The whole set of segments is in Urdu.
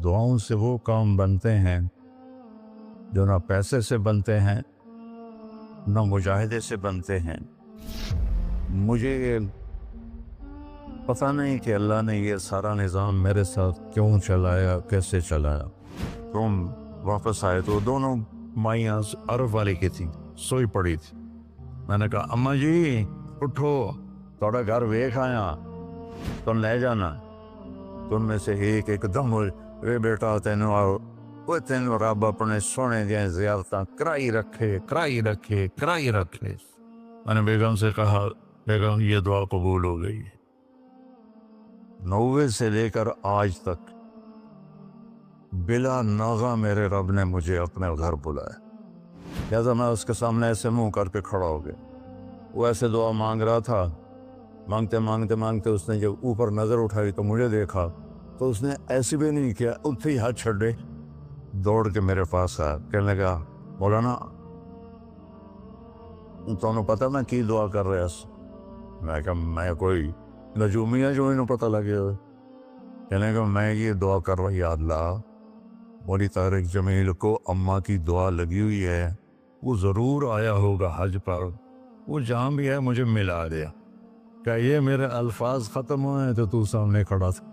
دعاؤں سے وہ کام بنتے ہیں جو نہ پیسے سے بنتے ہیں نہ مجاہدے سے بنتے ہیں۔ مجھے پتہ نہیں کہ اللہ نے یہ سارا نظام میرے ساتھ کیوں چلایا، کیسے چلایا۔ تم واپس آئے تو دونوں مائیاں عرب والی کی تھی، سوئی پڑی تھی۔ میں نے کہا اماں جی اٹھو، تھوڑا گھر ویکھ آیا، تم لے جانا۔ تم میں سے ایک دم وے بیٹا تینوں رب اپنے سونے دیا زیارتاں کرائی رکھے۔ میں نے بیگم سے کہا بیگم یہ دعا قبول ہو گئی ہے۔ 90 سے لے کر آج تک بلا ناغہ میرے رب نے مجھے اپنے گھر بلایا، لہذا میں اس کے سامنے ایسے منہ کر کے کھڑا ہو گیا۔ وہ ایسے دعا مانگ رہا تھا، مانگتے اس نے جب اوپر نظر اٹھائی تو مجھے دیکھا تو اس نے ایسے بھی نہیں کیا، اتنے ہی ہاتھ چھڑے دوڑ کے میرے پاس آیا، کہنے لگا مولانا تمہیں پتہ میں کی دعا کر رہا ہوں؟ میں کہا میں کوئی نجومیہ جو انہوں پتہ لگے ہوئے۔ کہنے لگا میں یہ دعا کر رہا ہوں، یا اللہ مولی طارق جمیل کو اماں کی دعا لگی ہوئی ہے، وہ ضرور آیا ہوگا حج پر، وہ جہاں بھی ہے مجھے ملا دیا۔ کہ یہ میرے الفاظ ختم ہوئے تو تو سامنے کھڑا تھا۔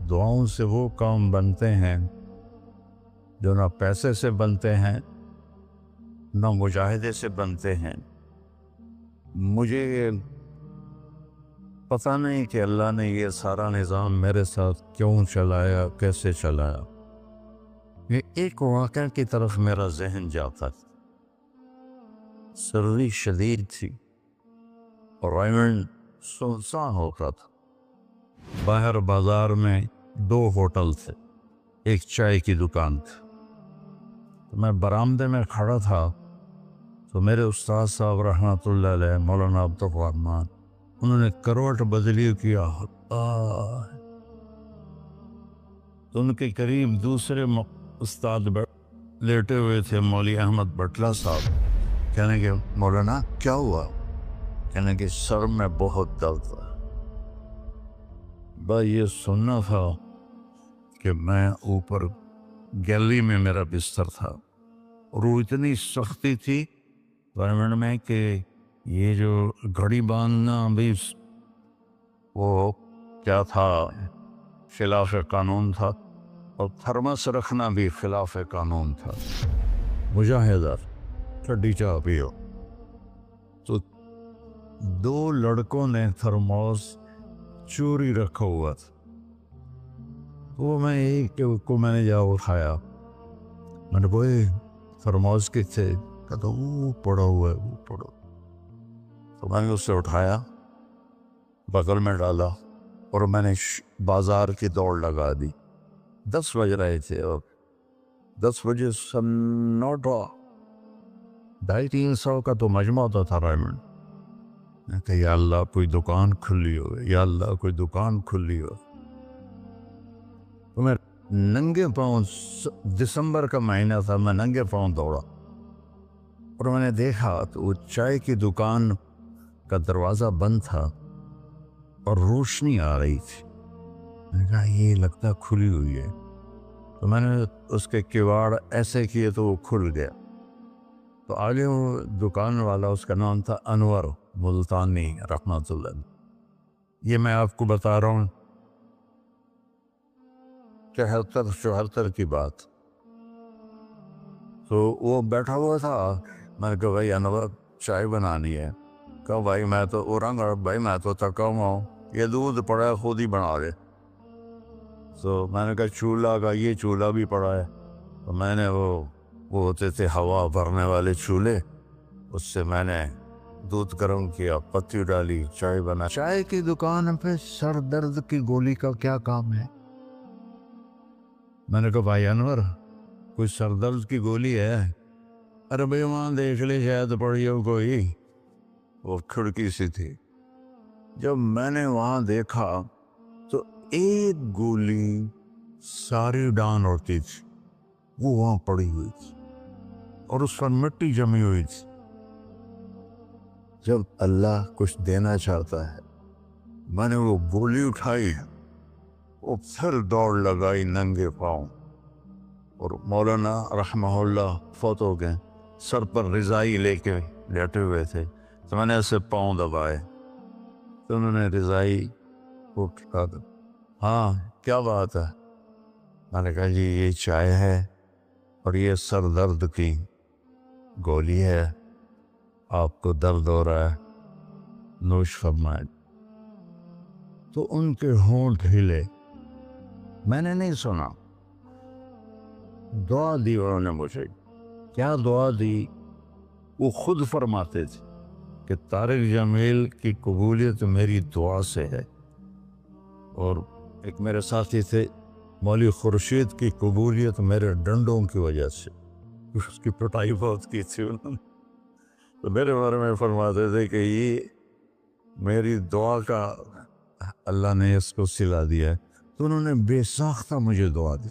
دعاؤں سے وہ کام بنتے ہیں جو نہ پیسے سے بنتے ہیں نہ مجاہدے سے بنتے ہیں۔ مجھے پتہ نہیں کہ اللہ نے یہ سارا نظام میرے ساتھ کیوں چلایا، کیسے چلایا۔ یہ ایک واقعہ کی طرف میرا ذہن جاتا تھا۔ سردی شدید تھی اور ریمنڈ سنسان ہو رہا تھا۔ باہر بازار میں 2 ہوٹل تھے، ایک چائے کی دکان تھی۔ تو میں برآمدے میں کھڑا تھا تو میرے استاد صاحب رحمۃ اللہ علیہ مولانا عبدالرحمن، انہوں نے کروٹ بدلی کیا، تو ان کے قریب دوسرے استاد لیٹے ہوئے تھے، مولوی احمد بٹلہ صاحب۔ کہنے کہ مولانا کیا ہوا؟ کہنے کہ سر میں بہت درد ہے۔ بس یہ سننا تھا کہ میں اوپر گیلری میں میرا بستر تھا اور وہ اتنی سختی تھی گورنمنٹ میں کہ یہ جو گھڑی باندھنا بھی وہ کیا تھا، خلاف قانون تھا، اور تھرمس رکھنا بھی خلاف قانون تھا۔ مجاہدہ ٹھنڈی چائے پیو۔ تو 2 لڑکوں نے تھرموس چوری رکھا ہوا تھا، وہ میں ایک کو میں نے جا اٹھایا، میں نے بوئے تھرموس کے تھے، کہتا وہ پڑا ہوا ہے، وہ پڑا۔ تو میں نے اس سے اٹھایا، بغل میں ڈالا اور میں نے بازار کی دوڑ لگا دی۔ 10 بج رہے تھے اور 10 بجے سنوٹا 250-300 کا تو مجمع ہوتا تھا ریمنڈ۔ میں کہا یا اللہ کوئی دکان کھلی ہو، یا اللہ کوئی دکان کھلی ہو۔ تو میں ننگے پاؤں، دسمبر کا مہینہ تھا، میں ننگے پاؤں دوڑا اور میں نے دیکھا تو وہ چائے کی دکان کا دروازہ بند تھا اور روشنی آ رہی تھی۔ میں نے کہا یہ لگتا کھلی ہوئی ہے، تو میں نے اس کے کواڑ ایسے کیے تو وہ کھل گیا۔ تو آگے وہ دکان والا، اس کا نام تھا انور ملتانی رحمۃ اللہ۔ یہ میں آپ کو بتا رہا ہوں 73-74 کی بات۔ تو وہ بیٹھا ہوا تھا، میں نے کہا بھائی انور چائے بنانی ہے۔ کہا بھائی میں تو بھائی میں تو تھکا ہوا ہوں، یہ دودھ پڑا ہے خود ہی بنا دے۔ تو میں نے کہا چولہا کا یہ چولہا بھی پڑا ہے، تو میں نے وہ ہوتے تھے ہوا بھرنے والے چولہے، اس سے میں نے دودھ گرم کیا، پتی ڈالی، چائے بنا۔ چائے کی دکان پہ سر درد کی گولی کا کیا کام ہے؟ میں نے کہا بھائی انور کوئی سر درد کی گولی ہے؟ ارے بھائی وہاں دیکھ لے شاید پڑی ہو کوئی، وہ کھڑکی سی تھی۔ جب میں نے وہاں دیکھا تو ایک گولی ساری ڈان ہوتی تھی، وہ وہاں پڑی ہوئی تھی اور اس پر مٹی جمی ہوئی تھی۔ جب اللہ کچھ دینا چاہتا ہے میں نے وہ گولی اٹھائی، وہ پھر دوڑ لگائی ننگے پاؤں، اور مولانا رحمہ اللہ فوت ہو گئے، سر پر رضائی لے کے لیٹے ہوئے تھے، تو میں نے ایسے پاؤں دبائے، تو انہوں نے رضائی اٹھا کر، ہاں کیا بات ہے؟ میں نے کہا جی یہ چائے ہے اور یہ سر درد کی گولی ہے، آپ کو درد ہو رہا ہے، نوش فرمائیں۔ تو ان کے ہونٹ ہلے، میں نے نہیں سنا، دعا دی انہوں نے مجھے۔ کیا دعا دی؟ وہ خود فرماتے تھے کہ طارق جمیل کی قبولیت میری دعا سے ہے، اور ایک میرے ساتھی تھے مولوی خورشید کی قبولیت میرے ڈنڈوں کی وجہ سے، اس کی پٹائی بہت کی تھی انہوں نے، تو میرے بارے میں فرماتے تھے کہ یہ میری دعا کا اللہ نے اس کو سلا دیا ہے۔ تو انہوں نے بے ساختہ مجھے دعا دی،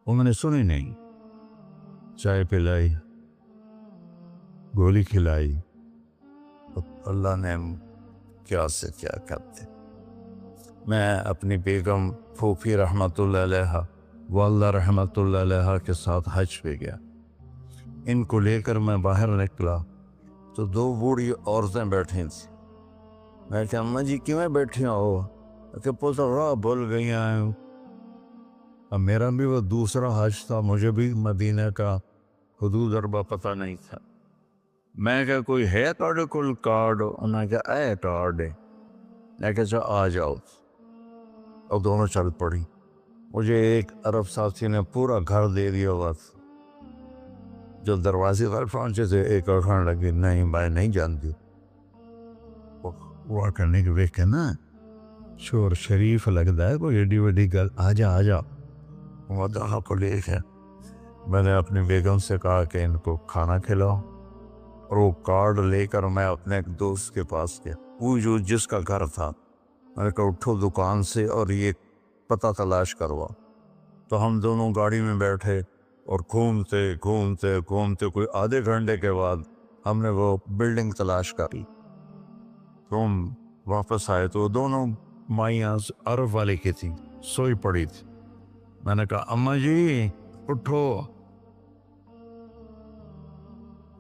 وہ میں نے سنی نہیں، چائے پلائی، گولی کھلائی، اللہ نے کیا سے کیا کرتے۔ میں اپنی بیگم پھوپھی رحمۃ اللہ علیہ، والدہ رحمۃ اللہ علیہ کے ساتھ حج پہ گیا، ان کو لے کر میں باہر نکلا تو دو بوڑھی عورتیں بیٹھی تھیں۔ میں کہا اماں جی کیوں بیٹھی ہو؟ کہ پتہ راہ بھول گئی ہیں۔ اب میرا بھی وہ دوسرا حج تھا، مجھے بھی مدینہ کا حدود اربع پتہ نہیں تھا۔ میں کہا کوئی ہے تھوڑے کول کارڈ؟ انہوں نے کہا اے کارڈ ہے۔ میں کہا چا آ جاؤ، اور دونوں چل پڑی۔ مجھے ایک عرب ساتھی نے پورا گھر دے دیا بس، جو دروازے پر پہنچے تھے ایک اور کھانے لگی، نہیں میں نہیں جانتی، وہ کرنے کے دیکھ کے نا شور شریف لگتا ہے، کوئی ایڈی وڈی گل، آ جا آ جا۔ وہ دونوں کو لے کے میں نے اپنی بیگم سے کہا کہ ان کو کھانا کھلاؤ، اور وہ کارڈ لے کر میں اپنے ایک دوست کے پاس گیا، وہ جو جس کا گھر تھا، میں نے کہا اٹھو دکان سے اور یہ پتہ تلاش کروا۔ تو ہم دونوں گاڑی میں بیٹھے اور گھومتے گھومتے گھومتے کوئی آدھے گھنٹے کے بعد ہم نے وہ بلڈنگ تلاش کر لی۔ تو ہم واپس آئے تو دونوں مائیاں عرب والے کی تھیں، سوئی پڑی تھی۔ میں نے کہا اماں جی اٹھو،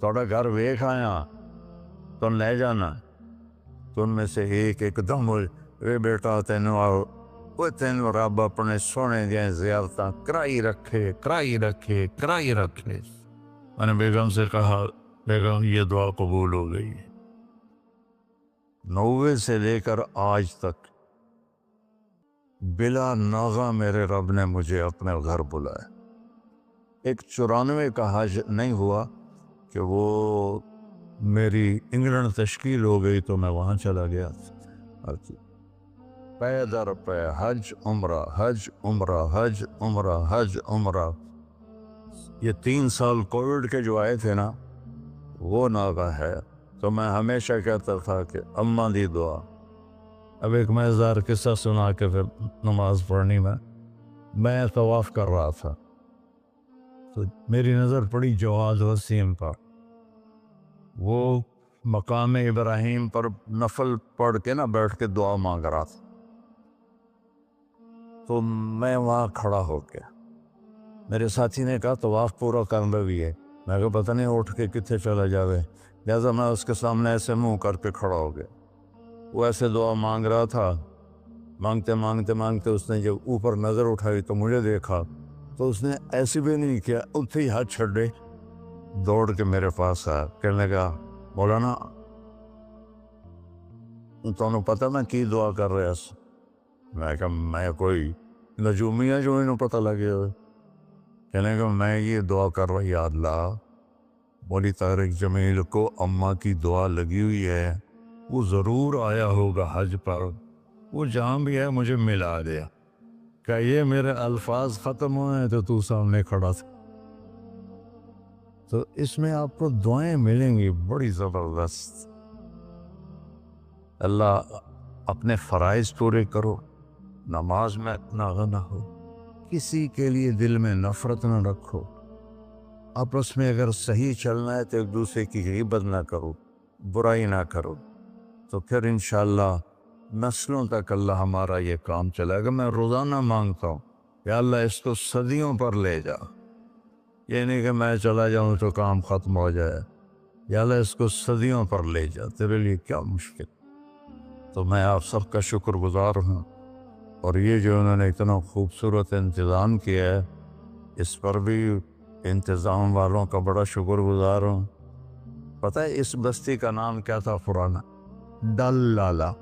تھوڑا گھر ویکھ آیا، تم لے جانا۔ تو ان میں سے ایک دم وے بیٹا تینوں آؤ، وہ تینوں رب اپنے سونے دیا زیارتاں کرائی رکھے کرائی رکھے کرائی رکھے۔ میں نے بیگم سے کہا بیگم یہ دعا قبول ہو گئی۔ 90 سے لے کر آج تک بلا ناغہ میرے رب نے مجھے اپنے گھر بلایا۔ ایک 94 کا حج نہیں ہوا کہ وہ میری انگلینڈ تشکیل ہو گئی تو میں وہاں چلا گیا، پے در پے حج عمرہ حج عمرہ حج عمرہ حج عمرہ۔ یہ 3 سال کووڈ کے جو آئے تھے نا، وہ ناغہ ہے۔ تو میں ہمیشہ کہتا تھا کہ اماں دی دعا۔ اب ایک مزیدار قصہ سنا کے پھر نماز پڑھنی میں طواف کر رہا تھا، تو میری نظر پڑی جواد وسیم پر، وہ مقام ابراہیم پر نفل پڑھ کے نا بیٹھ کے دعا مانگ رہا تھا۔ تو میں وہاں کھڑا ہو گیا، میرے ساتھی نے کہا طواف پورا کرنا بھی ہے، میں کہا پتہ نہیں اٹھ کے کتنے چلا جاوے، لہٰذا میں اس کے سامنے ایسے منہ کر کے کھڑا ہو گیا۔ وہ ایسے دعا مانگ رہا تھا، مانگتے مانگتے مانگتے اس نے جب اوپر نظر اٹھائی تو مجھے دیکھا، تو اس نے ایسے بھی نہیں کیا، اتھے ہی ہاتھ چھڑے دوڑ کے میرے پاس آیا، کہنے لگا مولانا تمہیں پتہ میں کی دعا کر رہا ہوں؟ میں کہا میں کوئی نجومی ہے جو انہوں پتہ لگے ہوئے؟ کہنے لگا میں یہ دعا کر رہا، یا اللہ مولوی طارق جمیل کو اماں کی دعا لگی ہوئی ہے، وہ ضرور آیا ہوگا حج پر، وہ جہاں بھی ہے مجھے ملا دیا۔ کہ یہ میرے الفاظ ختم ہوئے تو تو سامنے کھڑا تھا۔ تو اس میں آپ کو دعائیں ملیں گی بڑی زبردست۔ اللہ اپنے فرائض پورے کرو، نماز میں ناغہ نہ ہو، کسی کے لیے دل میں نفرت نہ رکھو، آپس میں اگر صحیح چلنا ہے تو ایک دوسرے کی غیبت نہ کرو، برائی نہ کرو، تو پھر انشاءاللہ نسلوں تک اللہ ہمارا یہ کام چلائے گا۔ میں روزانہ مانگتا ہوں یا اللہ اس کو صدیوں پر لے جا، یہ نہیں کہ میں چلا جاؤں تو کام ختم ہو جائے، یا اللہ اس کو صدیوں پر لے جا، تیرے لیے کیا مشکل۔ تو میں آپ سب کا شکر گزار ہوں، اور یہ جو انہوں نے اتنا خوبصورت انتظام کیا ہے اس پر بھی انتظام والوں کا بڑا شکر گزار ہوں۔ پتہ ہے اس بستی کا نام کیا تھا پرانا؟ ڈل لالا۔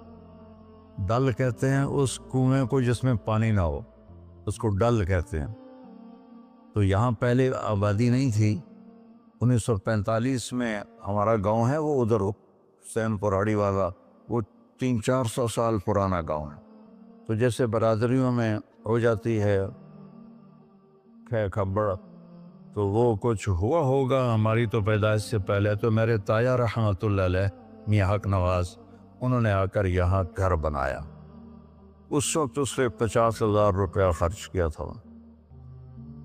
ڈل کہتے ہیں اس کنویں کو جس میں پانی نہ ہو، اس کو ڈل کہتے ہیں۔ تو یہاں پہلے آبادی نہیں تھی۔ 1945 میں ہمارا گاؤں ہے وہ ادھر حسین پراڑی والا، وہ 300-400 سال پرانا گاؤں ہے۔ تو جیسے برادریوں میں ہو جاتی ہے خبر، تو وہ کچھ ہوا ہوگا ہماری تو پیدائش سے پہلے۔ تو میرے تایا رحمۃ اللہ علیہ میاں حق نواز، انہوں نے آ کر یہاں گھر بنایا۔ اس وقت اس سے 50,000 روپیہ خرچ کیا تھا۔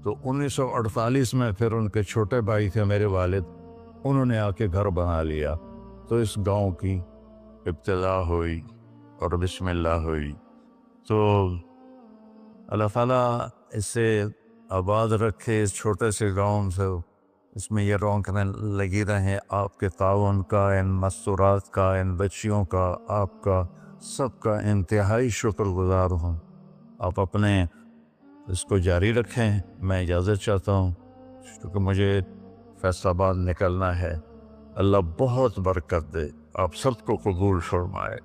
تو 1948 میں پھر ان کے چھوٹے بھائی تھے میرے والد، انہوں نے آ کے گھر بنا لیا۔ تو اس گاؤں کی ابتدا ہوئی اور بسم اللہ ہوئی۔ تو اللہ تعالیٰ اسے آباد رکھے، اس چھوٹے سے گاؤں سے اس میں یہ رونقیں لگی رہیں۔ آپ کے تعاون کا، ان مستورات کا، ان بچیوں کا، آپ کا سب کا انتہائی شکر گزار ہوں۔ آپ اپنے اس کو جاری رکھیں۔ میں اجازت چاہتا ہوں کیونکہ مجھے فیصل آباد نکلنا ہے۔ اللہ بہت برکت دے، آپ سب کو قبول فرمائے۔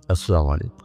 السلام علیکم۔